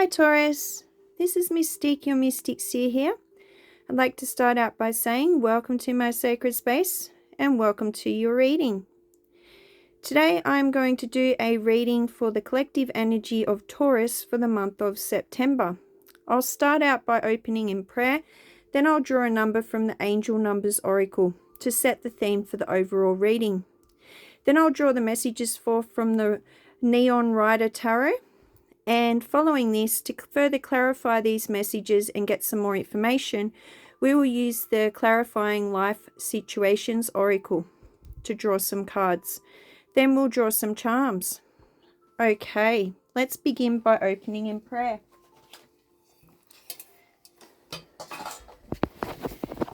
Hi Taurus, this is Mystique, your Mystic Seer here. I'd like to start out by saying welcome to my sacred space and welcome to your reading. Today I'm going to do a reading for the collective energy of Taurus for the month of September. I'll start out by opening in prayer, then I'll draw a number from the Angel Numbers Oracle to set the theme for the overall reading. Then I'll draw the messages forth from the Neon Rider Tarot. And following this, to further clarify these messages and get some more information, we will use the Clarifying Life Situations Oracle to draw some cards. Then we'll draw some charms. Okay, let's begin by opening in prayer.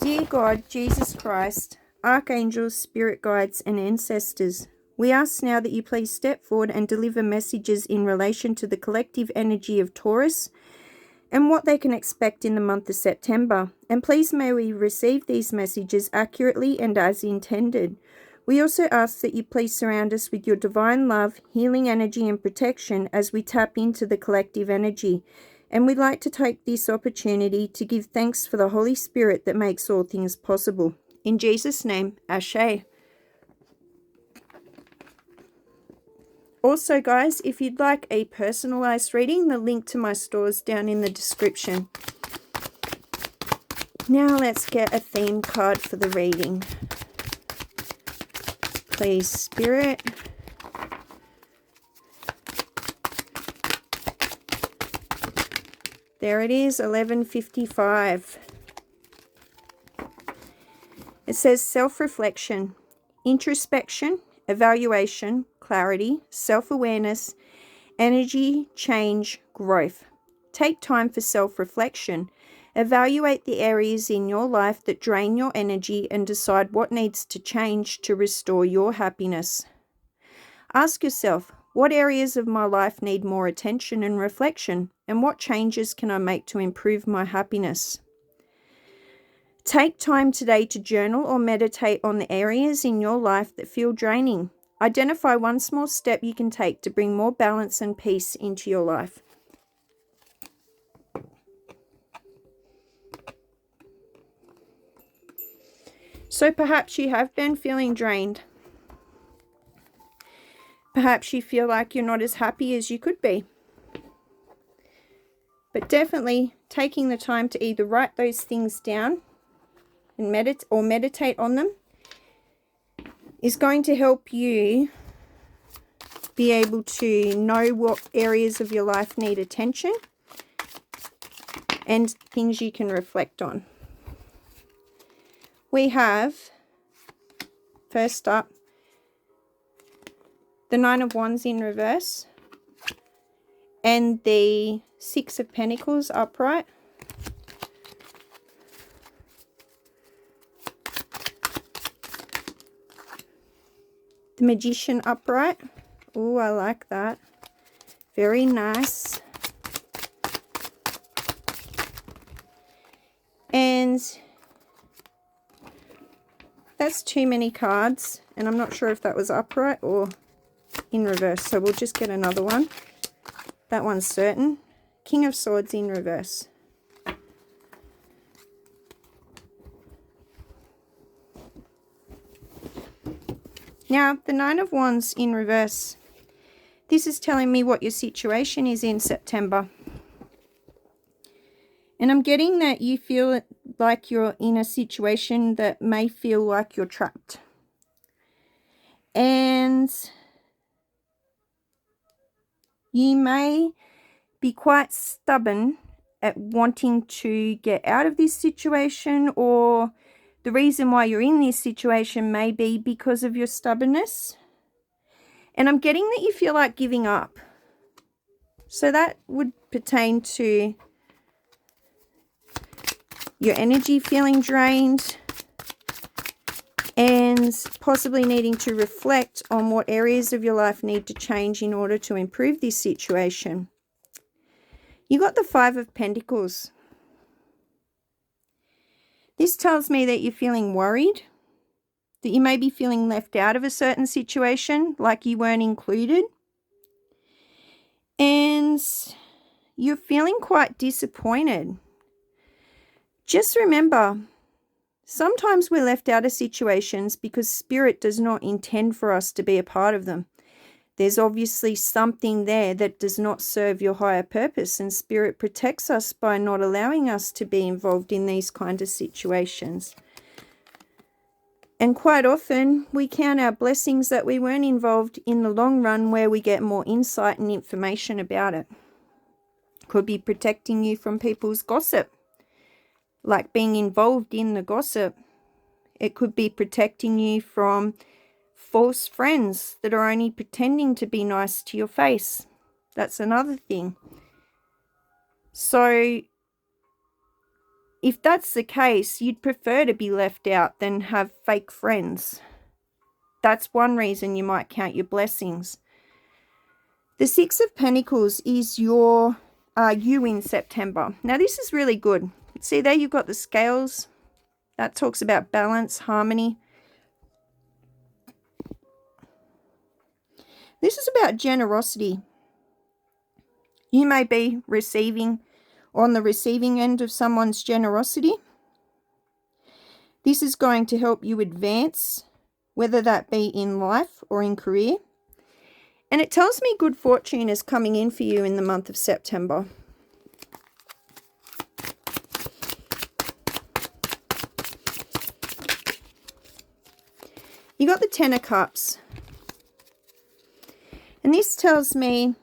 Dear God, Jesus Christ, Archangels, Spirit Guides, and Ancestors, we ask now that you please step forward and deliver messages in relation to the collective energy of Taurus and what they can expect in the month of September. And please may we receive these messages accurately and as intended. We also ask that you please surround us with your divine love, healing energy, and protection as we tap into the collective energy. And we'd like to take this opportunity to give thanks for the Holy Spirit that makes all things possible. In Jesus' name, Ashe. Also, guys, if you'd like a personalized reading, the link to my store is down in the description. Now let's get a theme card for the reading. Please, Spirit. There it is, 11:55. It says self-reflection, introspection, evaluation, clarity, self-awareness, energy, change, growth. Take time for self-reflection. Evaluate the areas in your life that drain your energy and decide what needs to change to restore your happiness. Ask yourself, what areas of my life need more attention and reflection, and what changes can I make to improve my happiness? Take time today to journal or meditate on the areas in your life that feel draining. Identify one small step you can take to bring more balance and peace into your life. So perhaps you have been feeling drained. Perhaps you feel like you're not as happy as you could be. But definitely taking the time to either write those things down and meditate on them is going to help you be able to know what areas of your life need attention and things you can reflect on. We have, first up, the Nine of Wands in reverse and the Six of Pentacles upright. The Magician upright. Oh, I like that. Very nice. And that's too many cards, and I'm not sure if that was upright or in reverse, so we'll just get another one. That one's certain. King of Swords in reverse. Now, the Nine of Wands in reverse. This is telling me what your situation is in September. And I'm getting that you feel like you're in a situation that may feel like you're trapped. And you may be quite stubborn at wanting to get out of this situation, or the reason why you're in this situation may be because of your stubbornness. And I'm getting that you feel like giving up. So that would pertain to your energy feeling drained and possibly needing to reflect on what areas of your life need to change in order to improve this situation. You got the Five of Pentacles. This tells me that you're feeling worried, that you may be feeling left out of a certain situation, like you weren't included. And you're feeling quite disappointed. Just remember, sometimes we're left out of situations because Spirit does not intend for us to be a part of them. There's obviously something there that does not serve your higher purpose, and Spirit protects us by not allowing us to be involved in these kind of situations. And quite often we count our blessings that we weren't involved in the long run, where we get more insight and information about it. Could be protecting you from people's gossip, like being involved in the gossip. It could be protecting you from false friends that are only pretending to be nice to your face. That's another thing. So if that's the case, you'd prefer to be left out than have fake friends. That's one reason you might count your blessings. The Six of Pentacles is you in September. Now this is really good. See there, you've got the scales. That talks about balance, harmony. This is about generosity. You may be on the receiving end of someone's generosity. This is going to help you advance, whether that be in life or in career. And it tells me good fortune is coming in for you in the month of September. You got the Ten of Cups. And this tells me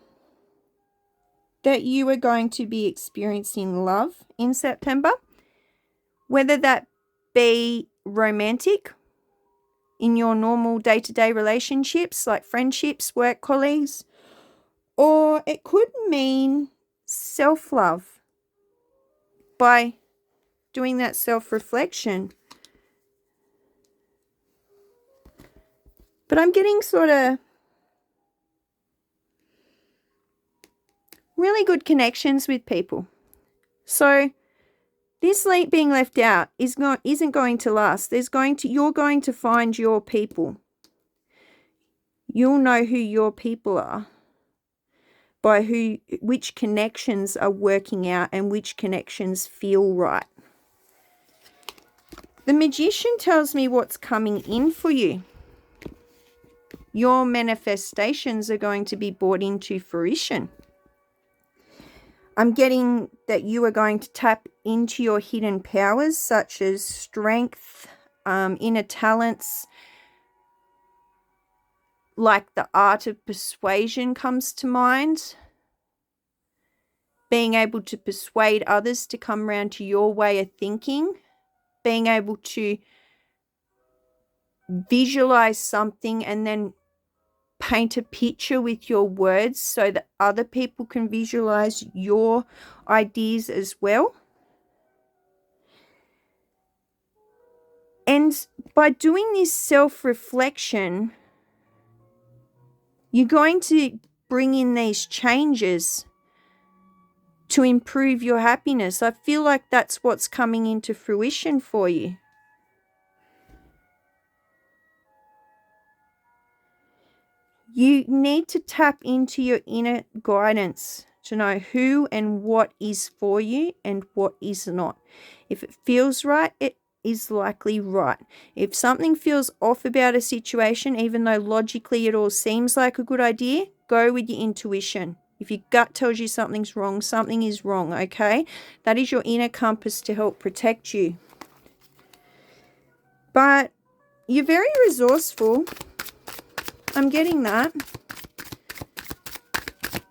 that you are going to be experiencing love in September, whether that be romantic in your normal day-to-day relationships like friendships, work colleagues, or it could mean self-love by doing that self-reflection. But I'm getting sort of really good connections with people. So this being left out isn't going to last. You're going to find your people. You'll know who your people are by which connections are working out and which connections feel right. The Magician tells me what's coming in for you. Your manifestations are going to be brought into fruition. I'm getting that you are going to tap into your hidden powers, such as strength, inner talents, like the art of persuasion comes to mind. Being able to persuade others to come around to your way of thinking. Being able to visualize something and then paint a picture with your words so that other people can visualize your ideas as well. And by doing this self-reflection, you're going to bring in these changes to improve your happiness. I feel like that's what's coming into fruition for you. You need to tap into your inner guidance to know who and what is for you and what is not. If it feels right, it is likely right. If something feels off about a situation, even though logically it all seems like a good idea, go with your intuition. If your gut tells you something's wrong, something is wrong, okay? That is your inner compass to help protect you. But you're very resourceful. I'm getting that.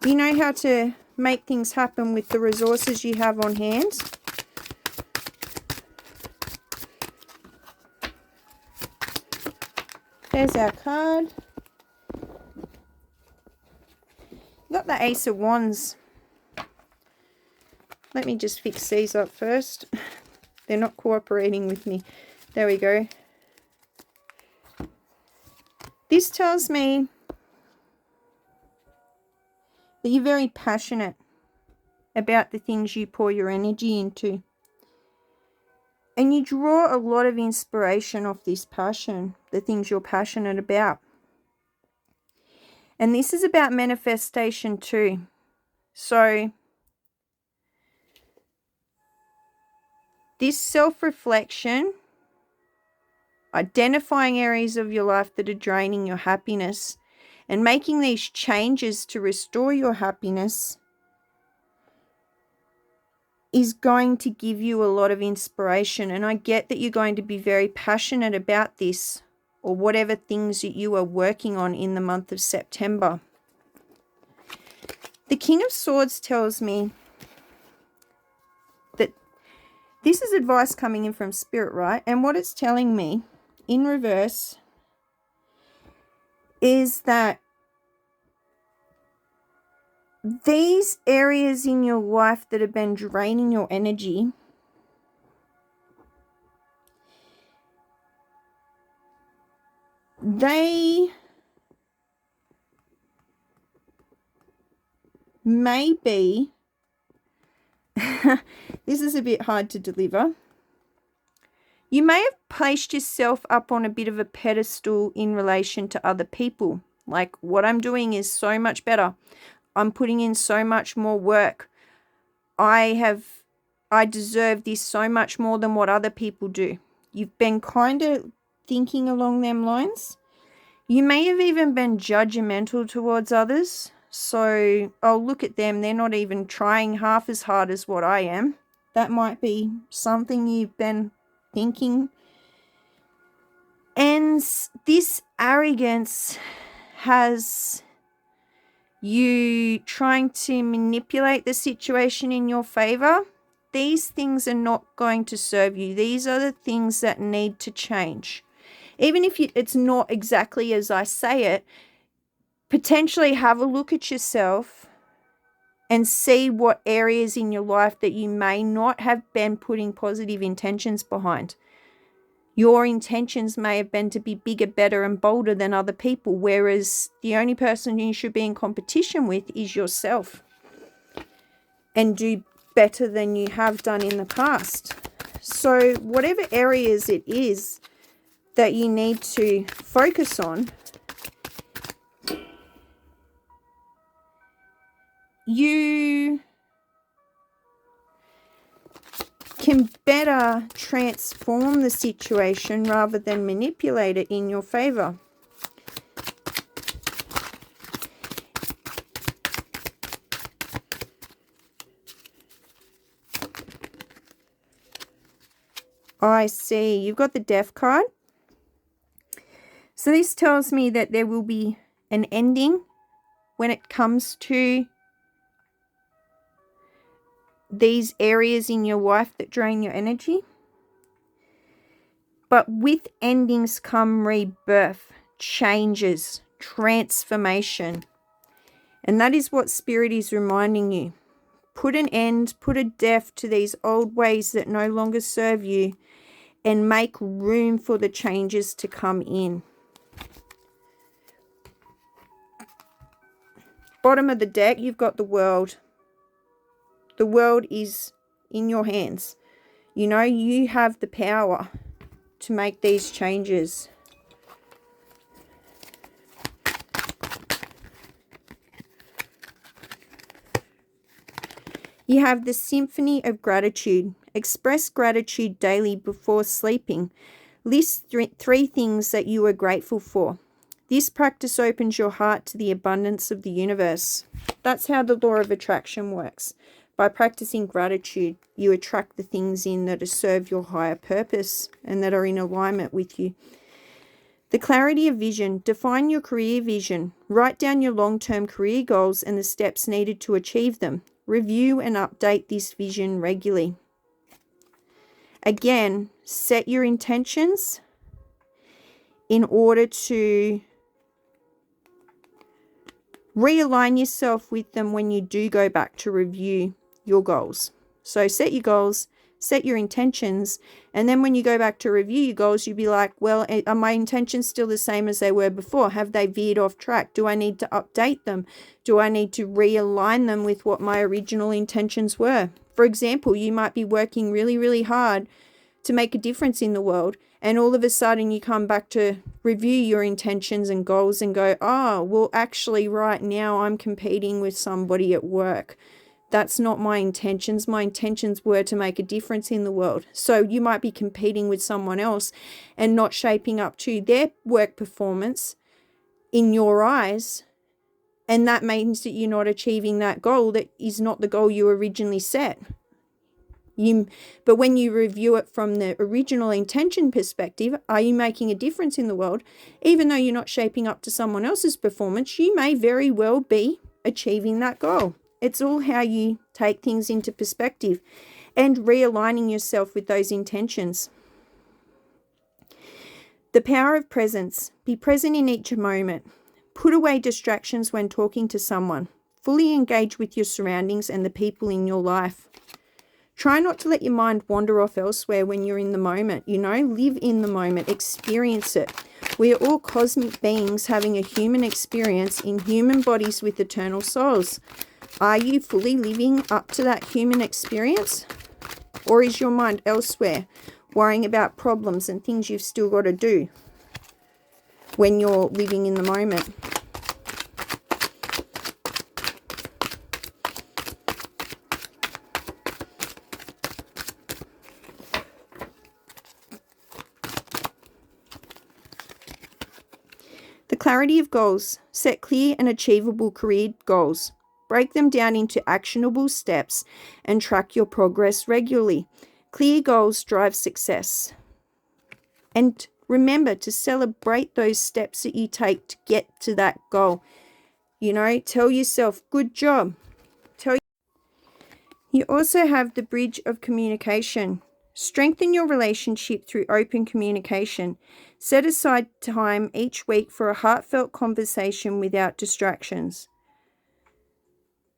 You know how to make things happen with the resources you have on hand. There's our card. Got the Ace of Wands. Let me just fix these up first. They're not cooperating with me. There we go. This tells me that you're very passionate about the things you pour your energy into. And you draw a lot of inspiration off this passion, the things you're passionate about. And this is about manifestation too. So This self-reflection, identifying areas of your life that are draining your happiness and making these changes to restore your happiness is going to give you a lot of inspiration. And I get that you're going to be very passionate about this or whatever things that you are working on in the month of September. The King of Swords tells me that this is advice coming in from Spirit, right? And what it's telling me in reverse is that these areas in your life that have been draining your energy, they may be, this is a bit hard to deliver. You may have placed yourself up on a bit of a pedestal in relation to other people. Like, what I'm doing is so much better. I'm putting in so much more work. I deserve this so much more than what other people do. You've been kind of thinking along them lines. You may have even been judgmental towards others. So, oh, look at them. They're not even trying half as hard as what I am. That might be something you've been thinking. And this arrogance has you trying to manipulate the situation in your favor. These things are not going to serve you. These are the things that need to change. Even if it's not exactly as I say it, potentially have a look at yourself and see what areas in your life that you may not have been putting positive intentions behind. Your intentions may have been to be bigger, better, and bolder than other people, whereas the only person you should be in competition with is yourself, and do better than you have done in the past. So whatever areas it is that you need to focus on, you can better transform the situation rather than manipulate it in your favor. I see. You've got the Death card. So this tells me that there will be an ending when it comes to these areas in your life that drain your energy. But with endings come rebirth, changes, transformation. And that is what Spirit is reminding you. Put an end, put a death to these old ways that no longer serve you, and make room for the changes to come in. Bottom of the deck, you've got the World. The world is in your hands. You know, you have the power to make these changes. You have the Symphony of Gratitude. Express gratitude daily before sleeping. List three things that you are grateful for. This practice opens your heart to the abundance of the universe. That's how the law of attraction works. By practicing gratitude, you attract the things in that serve your higher purpose and that are in alignment with you. The clarity of vision. Define your career vision. Write down your long-term career goals and the steps needed to achieve them. Review and update this vision regularly. Again, set your intentions in order to realign yourself with them when you do go back to review your goals. So set your goals, set your intentions, and then when you go back to review your goals, you'll be like, well, are my intentions still the same as they were before? Have they veered off track? Do I need to update them? Do I need to realign them with what my original intentions were? For example, you might be working really, really hard to make a difference in the world, and all of a sudden you come back to review your intentions and goals and go, oh, well, actually right now I'm competing with somebody at work. that's not my intentions. My intentions were to make a difference in the world. So you might be competing with someone else and not shaping up to their work performance in your eyes. And that means that you're not achieving that goal that is not the goal you originally set. But when you review it from the original intention perspective, are you making a difference in the world? Even though you're not shaping up to someone else's performance, you may very well be achieving that goal. It's all how you take things into perspective and realigning yourself with those intentions. The power of presence. Be present in each moment. Put away distractions when talking to someone. Fully engage with your surroundings and the people in your life. Try not to let your mind wander off elsewhere when you're in the moment. Live in the moment. Experience it. We are all cosmic beings having a human experience in human bodies with eternal souls. Are you fully living up to that human experience? Or is your mind elsewhere, worrying about problems and things you've still got to do when you're living in the moment? The clarity of goals. Set clear and achievable career goals. Break them down into actionable steps and track your progress regularly. Clear goals drive success. And remember to celebrate those steps that you take to get to that goal. Tell yourself, good job. You also have the bridge of communication. Strengthen your relationship through open communication. Set aside time each week for a heartfelt conversation without distractions.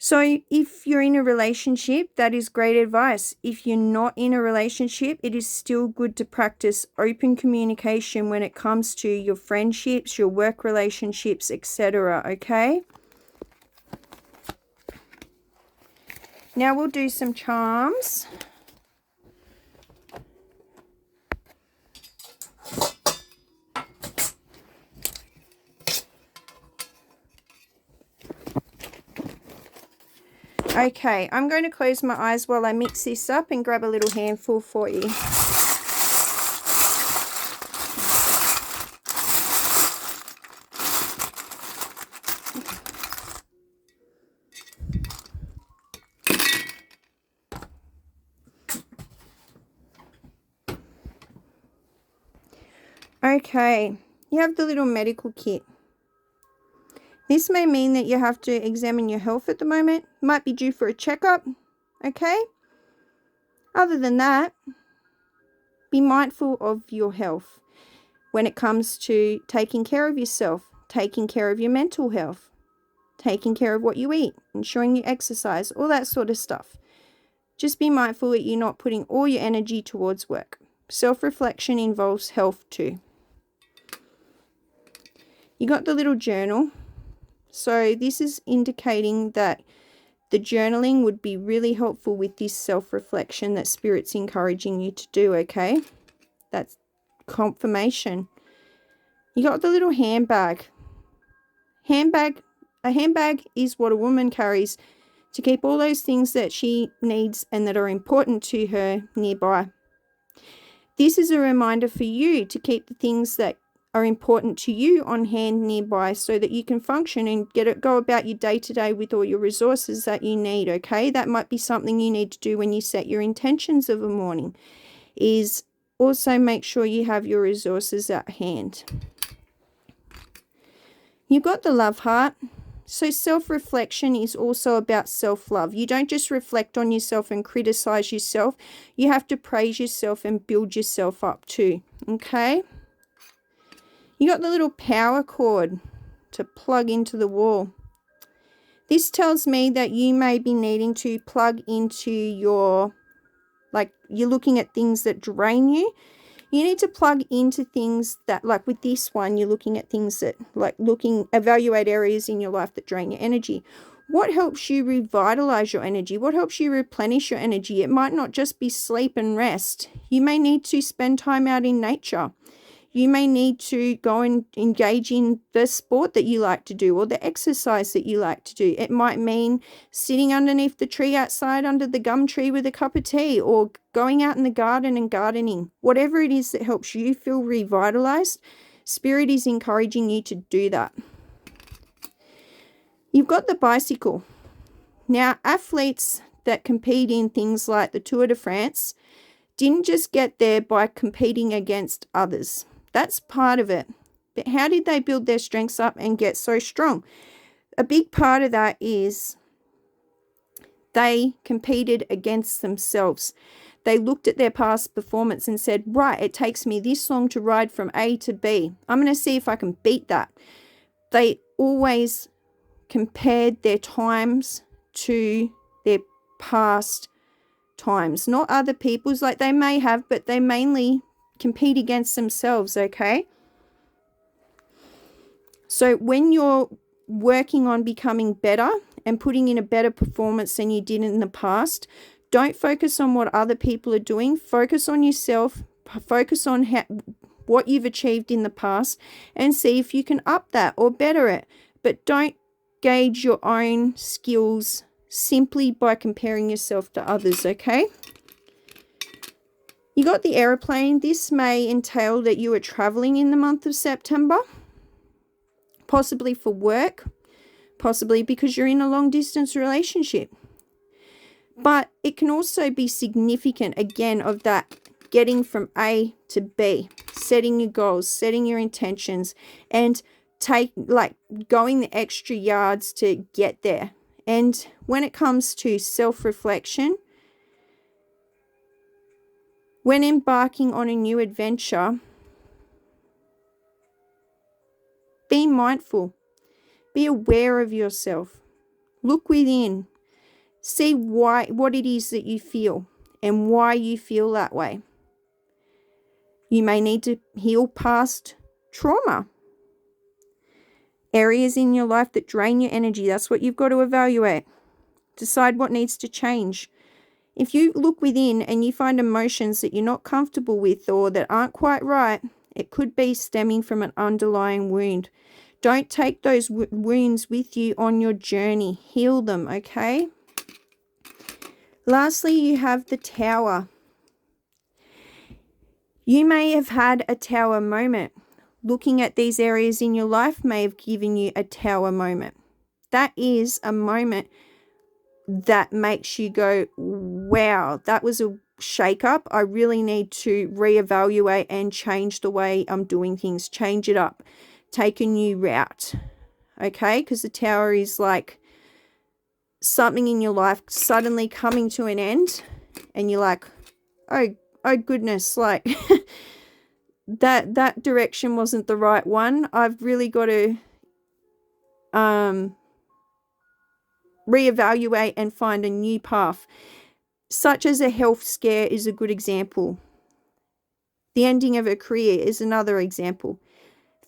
So if you're in a relationship, that is great advice. If you're not in a relationship, it is still good to practice open communication when it comes to your friendships, your work relationships, etc. Okay? Now we'll do some charms. Okay, I'm going to close my eyes while I mix this up and grab a little handful for you. Okay, you have the little medical kit. This may mean that you have to examine your health at the moment. Might be due for a checkup, okay? Other than that, be mindful of your health when it comes to taking care of yourself, taking care of your mental health, taking care of what you eat, ensuring you exercise, all that sort of stuff. Just be mindful that you're not putting all your energy towards work. Self-reflection involves health too. You got the little journal. So this is indicating that the journaling would be really helpful with this self-reflection that Spirit's encouraging you to do, okay? That's confirmation. You got the little handbag. A handbag is what a woman carries to keep all those things that she needs and that are important to her nearby. This is a reminder for you to keep the things that are important to you on hand nearby so that you can function and go about your day-to-day with all your resources that you need, okay? That might be something you need to do when you set your intentions of a morning, is also make sure you have your resources at hand. You've got the love heart. So self-reflection is also about self-love. You don't just reflect on yourself and criticize yourself. You have to praise yourself and build yourself up too, okay? You got the little power cord to plug into the wall. This tells me that you may be needing to plug into your, you're looking at things that drain you. You need to plug into things that, like with this one, you're looking at things that, evaluate areas in your life that drain your energy. What helps you revitalize your energy? What helps you replenish your energy? It might not just be sleep and rest. You may need to spend time out in nature. You may need to go and engage in the sport that you like to do or the exercise that you like to do. It might mean sitting underneath the tree outside under the gum tree with a cup of tea, or going out in the garden and gardening. Whatever it is that helps you feel revitalized, Spirit is encouraging you to do that. You've got the bicycle. Now, athletes that compete in things like the Tour de France didn't just get there by competing against others. That's part of it. But how did they build their strengths up and get so strong? A big part of that is they competed against themselves. They looked at their past performance and said, right, it takes me this long to ride from A to B. I'm going to see if I can beat that. They always compared their times to their past times, not other people's, like they may have, but they mainly compete against themselves, okay? So when you're working on becoming better and putting in a better performance than you did in the past, don't focus on what other people are doing. Focus on yourself. Focus on what you've achieved in the past and see if you can up that or better it. But don't gauge your own skills simply by comparing yourself to others, okay? You got the aeroplane. This may entail that you are traveling in the month of September, possibly for work, possibly because you're in a long distance relationship. But it can also be significant, again, of that getting from A to B, setting your goals, setting your intentions, and going the extra yards to get there. And when it comes to self-reflection, when embarking on a new adventure, be mindful, be aware of yourself, look within, see what it is that you feel and why you feel that way. You may need to heal past trauma. Areas in your life that drain your energy, that's what you've got to evaluate. Decide what needs to change. If you look within and you find emotions that you're not comfortable with or that aren't quite right, it could be stemming from an underlying wound. Don't take those wounds with you on your journey. Heal them, okay? Lastly, you have the Tower. You may have had a Tower moment. Looking at these areas in your life may have given you a Tower moment. That is a moment that makes you go, wow, that was a shake-up. I really need to reevaluate and change the way I'm doing things. Change it up. Take a new route. Okay? Because the Tower is like something in your life suddenly coming to an end. And you're like, oh goodness, like... that direction wasn't the right one. I've really got to reevaluate and find a new path. Such as a health scare is a good example. The ending of a career is another example.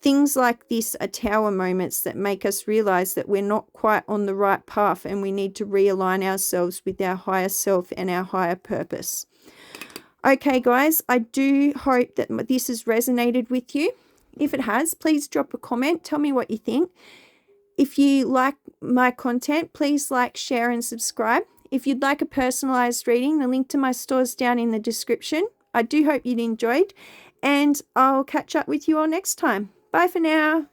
Things like this are Tower moments that make us realize that we're not quite on the right path and we need to realign ourselves with our higher self and our higher purpose. Okay, guys, I do hope that this has resonated with you. If it has, please drop a comment. Tell me what you think. If you like my content, please like, share, and subscribe. If you'd like a personalized reading, the link to my store is down in the description. I do hope you'd enjoyed, and I'll catch up with you all next time. Bye for now.